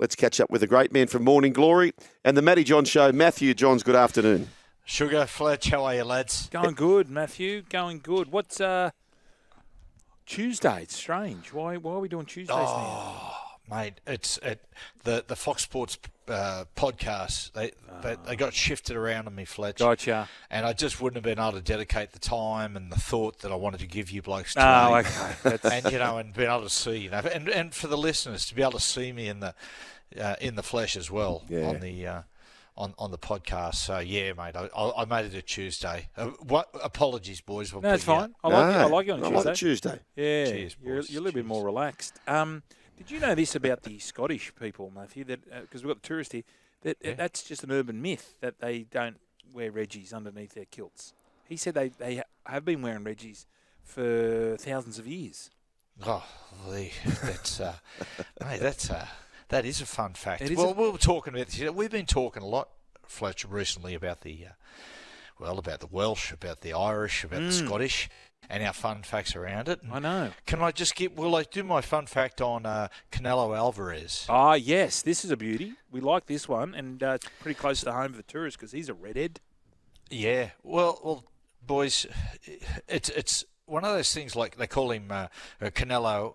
Let's catch up with the great man from Morning Glory and the Matty John Show. Matthew Johns, good afternoon. Sugar, Fletch, how are you, lads? Going good, Matthew. Going good. What's Tuesday? It's strange. Why are we doing Tuesdays now? Mate, it's the Fox Sports podcast. They got shifted around on me, Fletch. Gotcha. And I just wouldn't have been able to dedicate the time and the thought that I wanted to give you blokes today. Oh, okay. And and being able to see, and for the listeners to be able to see me in the flesh as well on the. On the podcast, so yeah, mate, I made it a Tuesday. Apologies, boys. No, it's fine. I like it on Tuesday. I like a Tuesday. Yeah, cheers, boys. You're a little bit more relaxed. Did you know this about the Scottish people, Matthew? That because we've got the tourist here, that's just an urban myth that they don't wear Reggies underneath their kilts. He said they have been wearing Reggies for thousands of years. Oh, that's mate, that is a fun fact. We were talking about. We've been talking a lot, Fletcher, recently about the Welsh, about the Irish, about the Scottish, and our fun facts around it. I know. Can I just do my fun fact on Canelo Alvarez? Ah, yes, this is a beauty. We like this one, and it's pretty close to the home of the tourist because he's a redhead. Yeah. Well, boys, it's one of those things, like they call him Canelo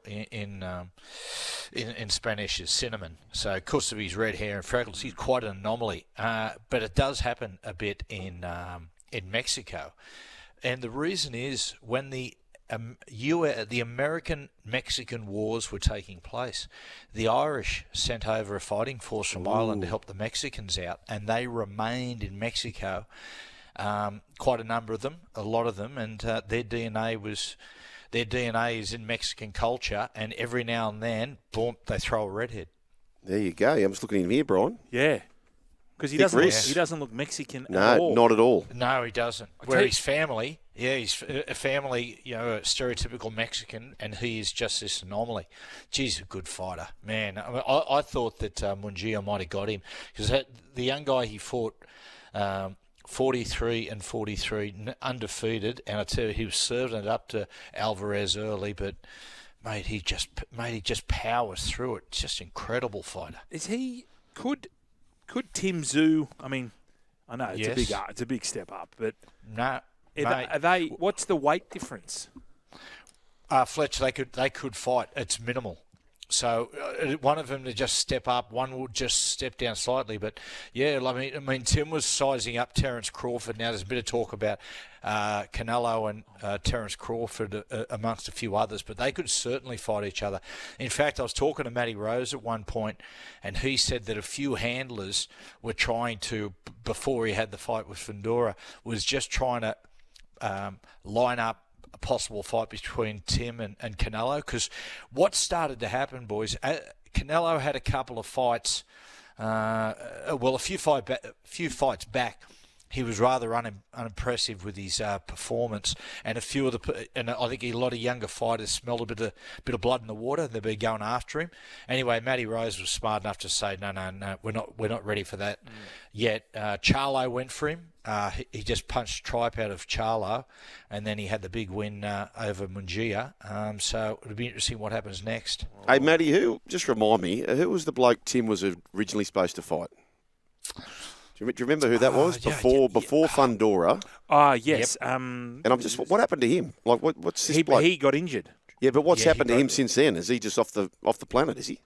in Spanish is cinnamon. So because of his red hair and freckles, he's quite an anomaly. But it does happen a bit in Mexico, and the reason is when the American-Mexican wars were taking place, the Irish sent over a fighting force from Ireland to help the Mexicans out, and they remained in Mexico. Quite a number of them, a lot of them, and their DNA is in Mexican culture, and every now and then, boom, they throw a redhead. There you go. I'm just looking at him here, Brian. Yeah, because he doesn't look Mexican at all. No, not at all. No, he doesn't. Where his family, he's a family, a stereotypical Mexican, and he is just this anomaly. Geez, a good fighter, man. I thought that Munguia might have got him because the young guy he fought. 43 and 43, undefeated, and I tell you, he was serving it up to Alvarez early, but mate, he just powers through it. Just incredible fighter. Is he? Could Tim Tszyu? I mean, I know it's Yes. a big step up, but No, are they? What's the weight difference? Fletch, they could fight. It's minimal. So one of them to just step up, one will just step down slightly. But yeah, I mean, Tim was sizing up Terence Crawford. Now there's a bit of talk about Canelo and Terence Crawford amongst a few others, but they could certainly fight each other. In fact, I was talking to Matty Rose at one point, and he said that a few handlers were trying to, before he had the fight with Fundora, was just trying to line up a possible fight between Tim and Canelo, because what started to happen, boys, Canelo had a couple of fights, a few fights back. He was rather unimpressive with his performance, and I think a lot of younger fighters smelled a bit of blood in the water. They'd be going after him. Anyway, Matty Rose was smart enough to say, no, we're not ready for that yet. Charlo went for him. He just punched tripe out of Charlo, and then he had the big win over Munguia. So it'll be interesting what happens next. Hey, Matty, just remind me, who was the bloke Tim was originally supposed to fight? Do you remember who that was before Fundora? Yes. Yep. And what happened to him? Like, what's this bloke? He got injured. Yeah, but what's happened to him since then? Is he just off the planet? Is he?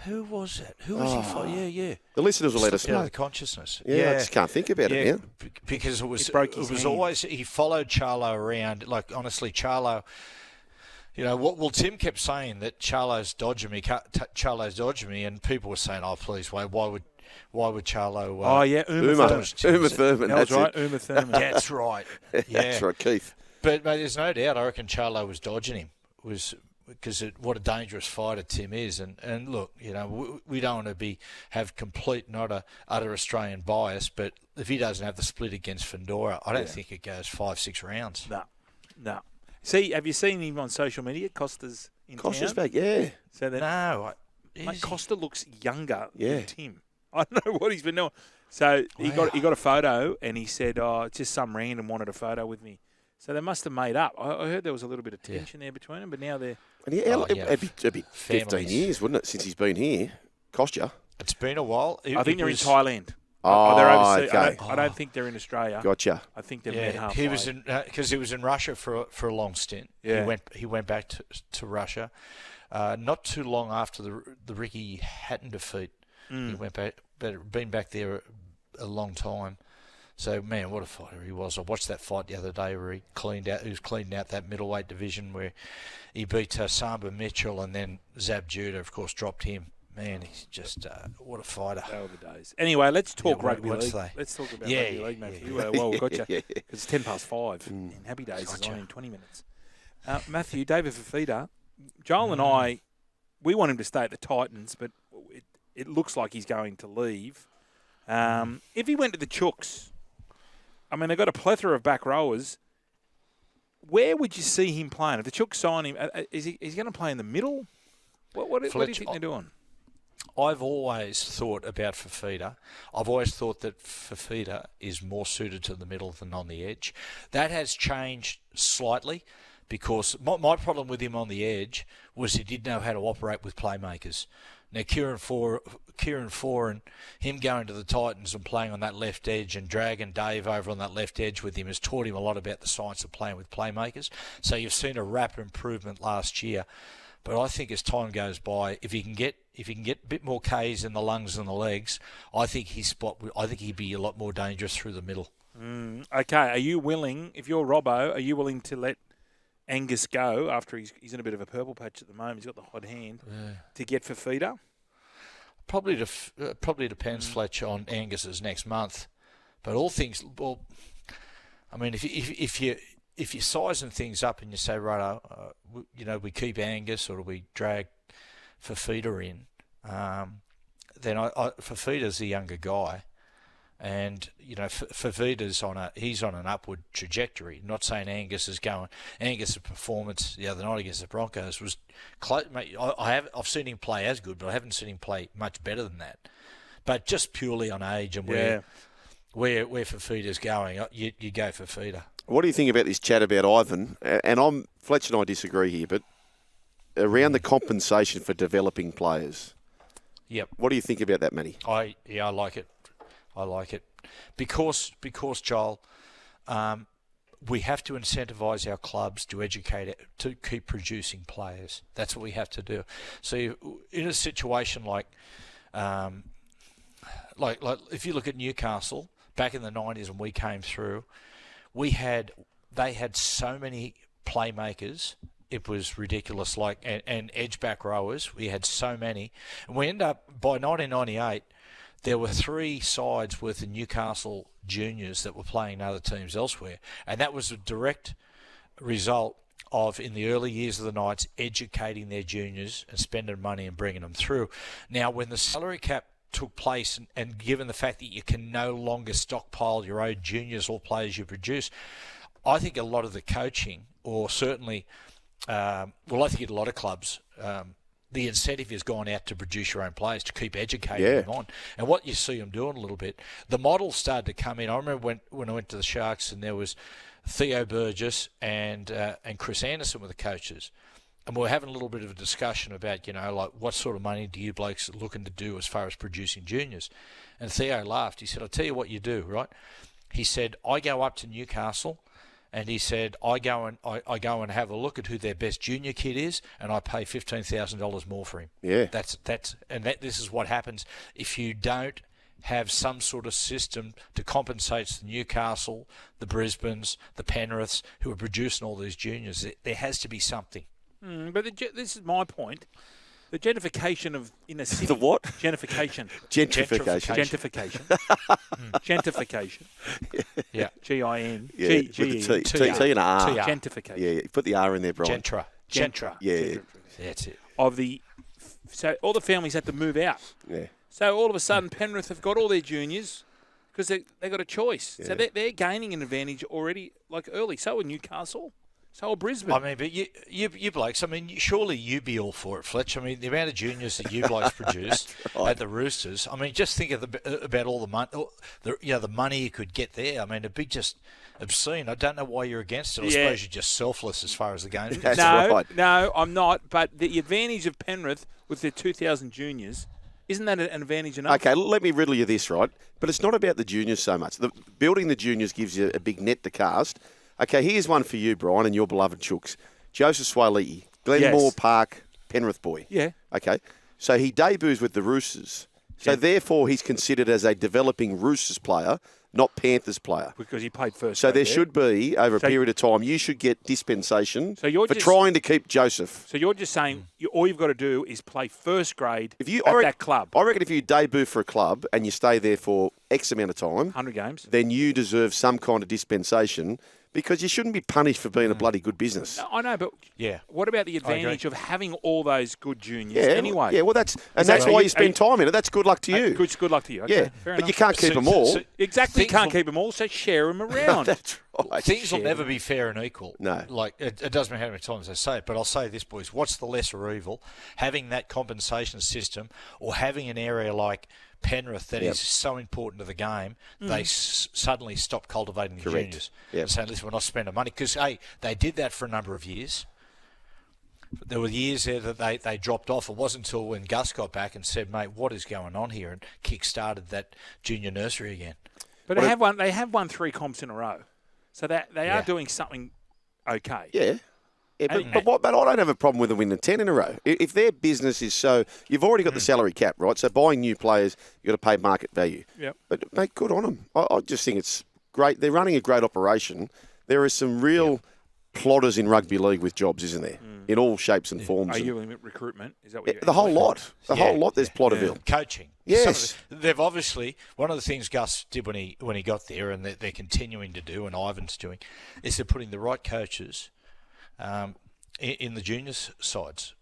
Who was it? Who was he fighting? Yeah. The listeners will let us know. Out of consciousness. Yeah, I just can't think about it now. Because it was always he followed Charlo around. Like, honestly, Charlo. Tim kept saying that Charlo's dodging me, and people were saying, "Oh, please, why would Charlo?" Uma Thurman. That's right, Uma Thurman. That's right. Yeah, that's right, Keith. But mate, there's no doubt. I reckon Charlo was dodging him. Because what a dangerous fighter Tim is, and look, we don't want to have complete, not a utter Australian bias, but if he doesn't have the split against Fundora, I don't think it goes 5-6 rounds. No. See, have you seen him on social media? Costa's in Costa's town. back, yeah. So no, mate, Costa looks younger than Tim. I don't know what he's been doing. So he got a photo, and he said, just some random wanted a photo with me. So they must have made up. I heard there was a little bit of tension there between them, but now they're... It'd be 15 years, wouldn't it, since he's been here? Costa. It's been a while. I think they're in Thailand. Oh, they're overseas. okay. I don't think they're in Australia. Gotcha. I think they're met halfway. He was in because he was in Russia for a long stint. Yeah. He went back to Russia, not too long after the Ricky Hatton defeat. He went back, but been back there a long time. So man, what a fighter he was! I watched that fight the other day where he was cleaning out that middleweight division where he beat Samba Mitchell, and then Zab Judah, of course, dropped him. Man, he's just what a fighter. They were the days. Anyway, let's talk rugby once league. they- Let's talk about Yeah, rugby league, Matthew. yeah. Well, we got you. Yeah. It's 5:10. And Happy Days is Gotcha. on in 20 minutes. Matthew, David Fifita, Joel and I, we want him to stay at the Titans, but it looks like he's going to leave. If he went to the Chooks, I mean, they've got a plethora of back rowers. Where would you see him playing? If the Chooks sign him, is he going to play in the middle? What do you Fletch, think they're doing? I've always thought about Fifita. I've always thought that Fifita is more suited to the middle than on the edge. That has changed slightly because my problem with him on the edge was he didn't know how to operate with playmakers. Now, Kieran Four and him going to the Titans and playing on that left edge and dragging Dave over on that left edge with him has taught him a lot about the science of playing with playmakers. So you've seen a rapid improvement last year. But I think as time goes by, if he can get a bit more Ks in the lungs and the legs, I think he'd be a lot more dangerous through the middle. Okay, are you willing, if you're Robbo, are you willing to let Angus go after he's in a bit of a purple patch at the moment? He's got the hot hand to get Fifita. Probably depends, Fletch, on Angus's next month. But all things, well, I mean, if you're sizing things up and you say, right, we keep Angus or we drag Fifita in, then Fifita's the younger guy, and Fifita's on an upward trajectory. Not saying Angus is going. Angus's performance the other night against the Broncos was close. Mate, I've seen him play as good, but I haven't seen him play much better than that. But just purely on age and where Fifita's going, you go Fifita. What do you think about this chat about Ivan? And Fletch and I disagree here, but around the compensation for developing players. Yep. What do you think about that, Matty? I like it. I like it because Joel, we have to incentivise our clubs to educate it, to keep producing players. That's what we have to do. So in a situation like if you look at Newcastle back in the 90s when we came through, they had so many playmakers. It was ridiculous. And edge back rowers, we had so many, and we end up by 1998. There were 3 sides with the Newcastle juniors that were playing other teams elsewhere, and that was a direct result of, in the early years of the Knights, educating their juniors and spending money and bringing them through. Now, when the salary cap took place, and given the fact that you can no longer stockpile your own juniors or players you produce, I think a lot of the coaching, or certainly, I think at a lot of clubs, the incentive has gone out to produce your own players, to keep educating them on. And what you see them doing a little bit, the model started to come in. I remember when I went to the Sharks and there was Theo Burgess and Chris Anderson were the coaches. And we were having a little bit of a discussion about, what sort of money do you blokes looking to do as far as producing juniors? And Theo laughed. He said, I'll tell you what you do, right? He said, I go up to Newcastle, and he said, I go and have a look at who their best junior kid is, and I pay $15,000 more for him. Yeah. This is what happens if you don't have some sort of system to compensate the Newcastle, the Brisbanes, the Penriths, who are producing all these juniors. There has to be something. But this is my point. The gentrification of inner city. The what? Gentrification. Gentrification. Gentrification. Yeah. G-I-N. Yeah, with the T and R. Gentrification. Yeah, put the R in there, Brian. Gentra. Yeah. That's it. So all the families had to move out. Yeah. So all of a sudden Penrith have got all their juniors because they got a choice. Yeah. So they're gaining an advantage already, early. So are Newcastle. So are Brisbane. I mean, but you blokes, surely you'd be all for it, Fletch. I mean, the amount of juniors that you blokes produce at the Roosters. I mean, just think about all the money, the money you could get there. I mean, it'd be just obscene. I don't know why you're against it. I suppose you're just selfless as far as the game's concerned. No, I'm not. But the advantage of Penrith with their 2,000 juniors Isn't that an advantage enough? Okay, let me riddle you this, right? But it's not about the juniors so much. Building the juniors gives you a big net to cast. Okay, here's one for you, Brian, and your beloved Chooks. Joseph Swaliti, Glenmore Park, Penrith boy. Yeah. Okay, so he debuts with the Roosters. So therefore, he's considered as a developing Roosters player, not Panthers player. Because he played first. So there should be, over a period of time, you should get dispensation for trying to keep Joseph. So you're just saying all you've got to do is play first grade at that club. I reckon if you debut for a club and you stay there for X amount of time, 100 games, then you deserve some kind of dispensation because you shouldn't be punished for being a bloody good business. No, I know, but what about the advantage of having all those good juniors anyway? Yeah, well, that's why you spend time in it. That's good luck to you. Good luck to you. Okay, yeah, but you can't keep them all. Exactly, you can't keep them all, so share them around. That's right. Things will never be fair and equal. No. Like, it doesn't matter how many times I say it, but I'll say this, boys. What's the lesser evil? Having that compensation system or having an area like Penrith that is so important to the game, they suddenly stop cultivating the juniors. And saying, listen, we're not spending money. Because, hey, they did that for a number of years. There were years there that they dropped off. It wasn't until when Gus got back and said, mate, what is going on here? And kick-started that junior nursery again. But they have won 3 comps in a row. So they are doing something okay. Yeah. Yeah, but I don't have a problem with them winning 10 in a row. If their business is so... You've already got the salary cap, right? So buying new players, you've got to pay market value. Yep. But, mate, good on them. I just think it's great. They're running a great operation. There are some real plotters in rugby league with jobs, isn't there? In all shapes and forms. Are you in recruitment? Is that what you're the whole lot. The whole lot, there's Plotterville. Coaching. Yes. They've obviously... One of the things Gus did when he got there, and they're continuing to do, and Ivan's doing, is they're putting the right coaches... in the juniors sides,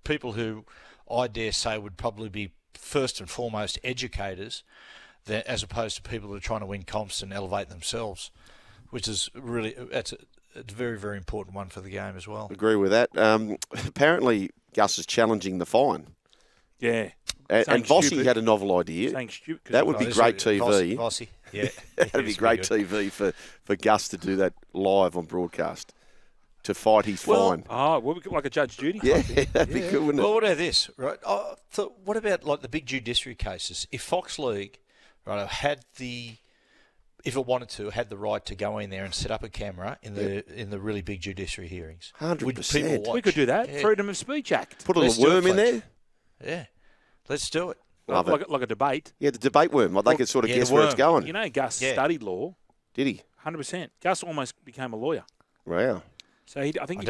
people who I dare say would probably be first and foremost educators, as opposed to people who are trying to win comps and elevate themselves, which is really it's a very, very important one for the game as well. Agree with that. Apparently, Gus is challenging the fine. Yeah. And Vossi had a novel idea. That would be great TV. Vossi, yeah. That would be great TV for Gus to do that live on broadcast. To fight his fine. Oh, like a Judge Judy? Yeah, that'd be good, wouldn't it? Well, what about this, right? What about like the big judiciary cases? If Fox League, right, if it wanted to, had the right to go in there and set up a camera in the really big judiciary hearings, 100%. We could do that. Yeah. Freedom of Speech Act. Put a little worm in there. Yeah, let's do it. Like a debate. Yeah, the debate worm. Like they could sort of guess where it's going. You know, Gus studied law. Did he? 100%. Gus almost became a lawyer. Wow. So I think he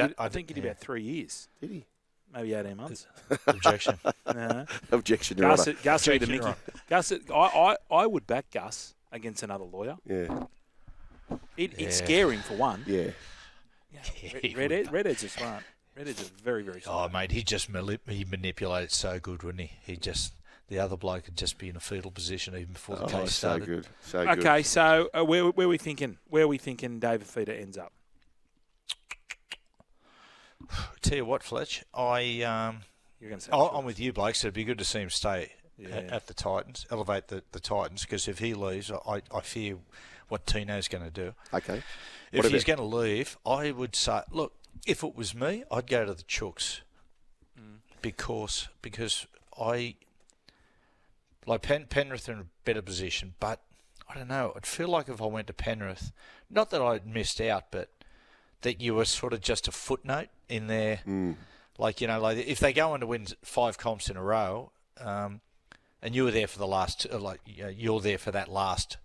did about 3 years. Did he? Maybe 18 months. Objection. No. Objection. Gus, I would back Gus against another lawyer. Yeah. It'd scare him for one. Yeah. Redheads are smart. Redheads are very, very smart. Oh, mate, he manipulated so good, wouldn't he? The other bloke would just be in a fetal position even before the case started. So good. Okay, so where are we thinking? Where are we thinking David Fifita ends up? Tell you what, Fletch, I'm with you, Blake. So it'd be good to see him stay at the Titans, elevate the Titans, because if he leaves, I fear what Tino's going to do. Okay. If he's going to leave, I would say, look, if it was me, I'd go to the Chooks because Penrith are in a better position, but I don't know. I'd feel like if I went to Penrith, not that I'd missed out, but that you were sort of just a footnote in there. Like if they go on to win 5 comps in a row, and you were there for the last, you're there for that last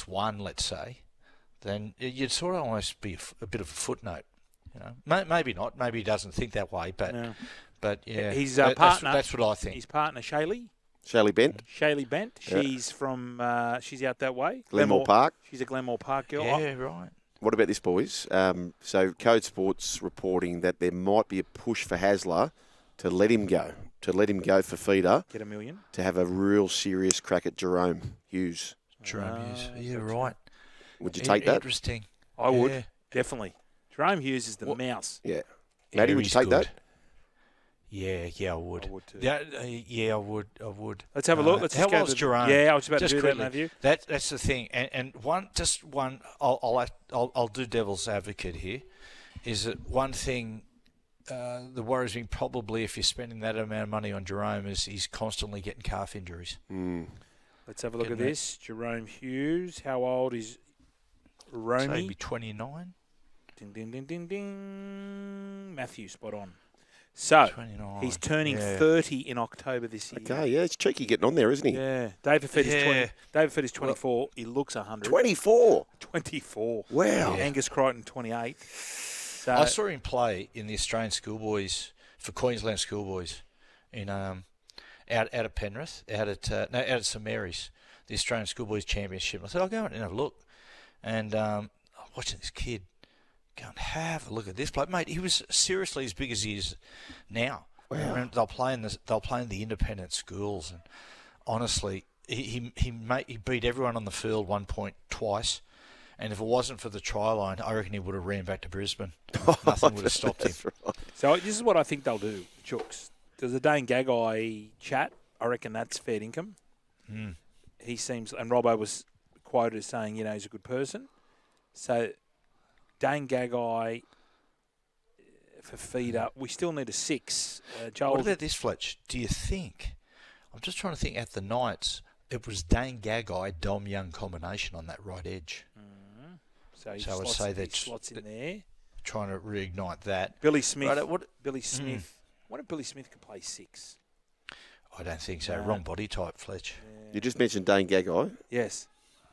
one, let's say, then you'd sort of almost be a bit of a footnote. Maybe not. Maybe he doesn't think that way, but yeah, his partner. That's what I think. His partner, Shaylee Bent. Shaylee Bent. She's from. She's out that way. Glenmore Park. She's a Glenmore Park girl. Yeah, right. What about this, boys? So Code Sports reporting that there might be a push for Hasler to let him go for Fifita. Get $1 million. To have a real serious crack at Jerome Hughes. Jerome Hughes. Yeah, right. Would you take that? Interesting. I would, definitely. Jerome Hughes is the mouse. Yeah. Matty, would you take that? Yeah, I would. I would too. Yeah, I would. Let's have a look. How old's Jerome? Yeah, I was about to do quickly, that, Matthew. That's the thing. And one. I'll do devil's advocate here. Is that one thing the worries me probably if you're spending that amount of money on Jerome is he's constantly getting calf injuries. Let's have a look at this. Jerome Hughes. How old is Romy? So he'd be 29. Ding, ding, ding, ding, ding. Matthew, spot on. So, 29. he's turning 30 in October this year. Okay, yeah, it's cheeky getting on there, isn't he? Yeah. David Fifita's 24. He looks 100. 24? 24. Wow. Yeah. Angus Crichton, 28. So, I saw him play in the Australian schoolboys, for Queensland schoolboys, in out at Penrith, out at St Mary's, the Australian schoolboys championship. I said, I'll go and have a look. And I'm watching this kid. Go and have a look at this bloke, mate. He was seriously as big as he is now. Wow. They'll play in the independent schools, and honestly, he beat everyone on the field 1 point twice. And if it wasn't for the try line, I reckon he would have ran back to Brisbane. Nothing would have stopped him. Right. So this is what I think they'll do, Chooks. There's a Dane Gagai chat. I reckon that's fair income. He seems, and Robbo was quoted as saying, he's a good person. So Dane Gagai, Fifita, we still need a 6. Joel, what about this, Fletch? Do you think? I'm just trying to think. At the Knights, it was Dane Gagai, Dom Young combination on that right edge. So I would say that slots in there. Trying to reignite that. Billy Smith. Right, Billy Smith. What if Billy Smith could play 6? I don't think so. Wrong body type, Fletch. Yeah. You just mentioned Dane Gagai. Yes.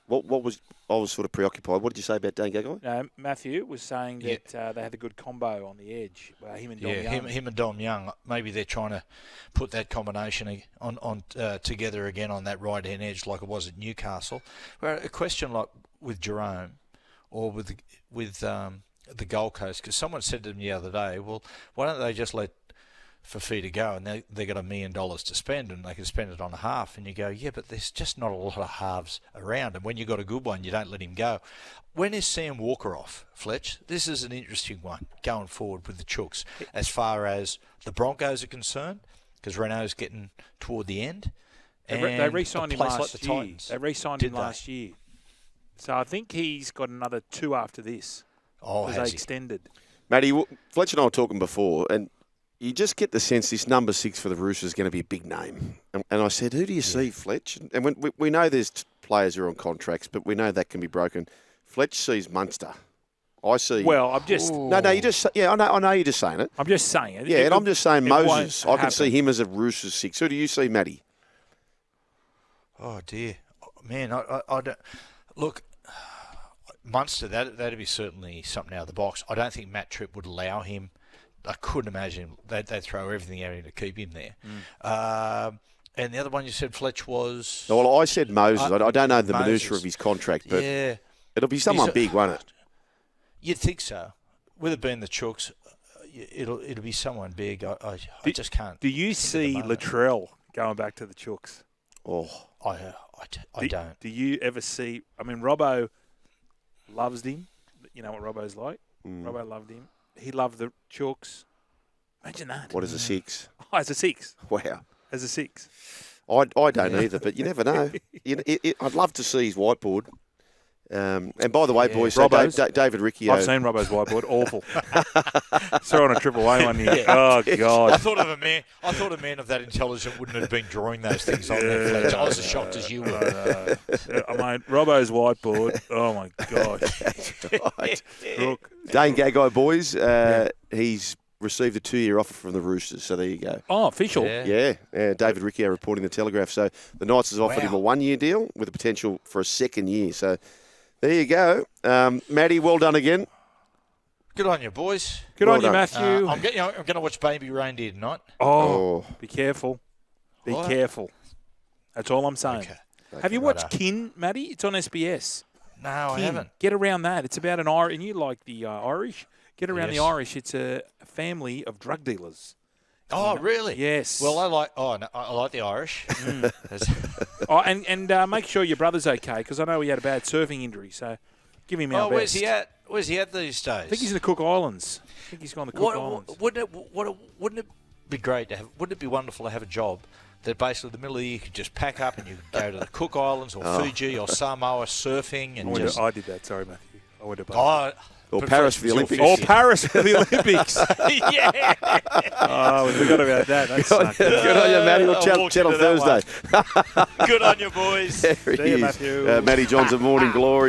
What was I was sort of preoccupied. What did you say about Dane Gagai? No, Matthew was saying that they had a good combo on the edge. Him and Dom Young. Him and Dom Young. Maybe they're trying to put that combination on together again on that right hand edge, like it was at Newcastle. Well, a question like with Jerome, or with the Gold Coast, because someone said to them the other day, well, why don't they just let Fifita go, and they got $1 million to spend, and they can spend it on a half. And you go, yeah, but there's just not a lot of halves around, and when you got a good one, you don't let him go. When is Sam Walker off, Fletch? This is an interesting one going forward with the Chooks, as far as the Broncos are concerned, because Renault's getting toward the end. They re-signed him last year. Titans. They re-signed him last year. So I think he's got another 2 after this. Because they extended. Matty, Fletch and I were talking before, and you just get the sense this number 6 for the Roosters is going to be a big name. And I said, who do you see, Fletch? And when we know there's players who are on contracts, but we know that can be broken. Fletch sees Munster. I see. Well, I'm just. No, you just. Yeah, I know you're just saying it. I'm just saying it. Yeah, and I'm just saying Moses. I can see him as a Roosters 6. Who do you see, Matty? Oh dear, man, I don't look. Munster, that'd be certainly something out of the box. I don't think Matt Tripp would allow him. I couldn't imagine they'd throw everything at him to keep him there. And the other one you said, Fletch, was... Well, I said Moses. I don't know the minutiae of his contract, but it'll be someone big, won't it? You'd think so. With it being the Chooks, it'll be someone big. I just can't. Do you see Latrell going back to the Chooks? Oh, I don't. Do you ever see... I mean, Robbo loves him. You know what Robbo's like? Robbo loved him. He loved the Chooks. Imagine that. What is a 6? Oh, as a 6. Wow. As a 6. I don't either, but you never know. I'd love to see his whiteboard. And by the way, boys, so David Riccio... I've seen Robbo's whiteboard. Awful. Saw on a Triple A one year. Oh, God. I thought a man of that intelligence wouldn't have been drawing those things on there, Fletch. I was as shocked as you were. I mean, Robbo's whiteboard. Oh, my gosh. Right. Look. Dane Gagai, boys, he's received a 2-year offer from the Roosters, so there you go. Oh, official? Yeah. David Riccio reporting the Telegraph. So the Knights has offered him a 1-year deal with the potential for a 2nd year. So there you go. Matty, well done again. Good on you, boys. Good on you, Matthew. I'm going to watch Baby Reindeer tonight. Oh. Be careful. Be careful. That's all I'm saying. Okay. Have you watched Kin, Matty? It's on SBS. No, I haven't. Get around that. It's about an Irish, and you like the Irish. Get around the Irish. It's a family of drug dealers. Oh, really? Yes. Well, I like the Irish. And make sure your brother's okay, because I know he had a bad surfing injury. So give him our best. Where's he at? Where's he at these days? I think he's in the Cook Islands. I think he's gone to the Cook Islands. Wouldn't it be great to have? Wouldn't it be wonderful to have a job that basically the middle of the year you could just pack up and you could go to the Cook Islands or Fiji or Samoa surfing and I did that. Sorry, Matthew. I went to Or Paris for the Olympics. Or Paris for the Olympics. Yeah. Oh, we forgot about that. That's Good on you, Matty. We'll chat on Thursday. Good on you, boys. There he See you, is. Matthew. Matty Johns of Morning Glory.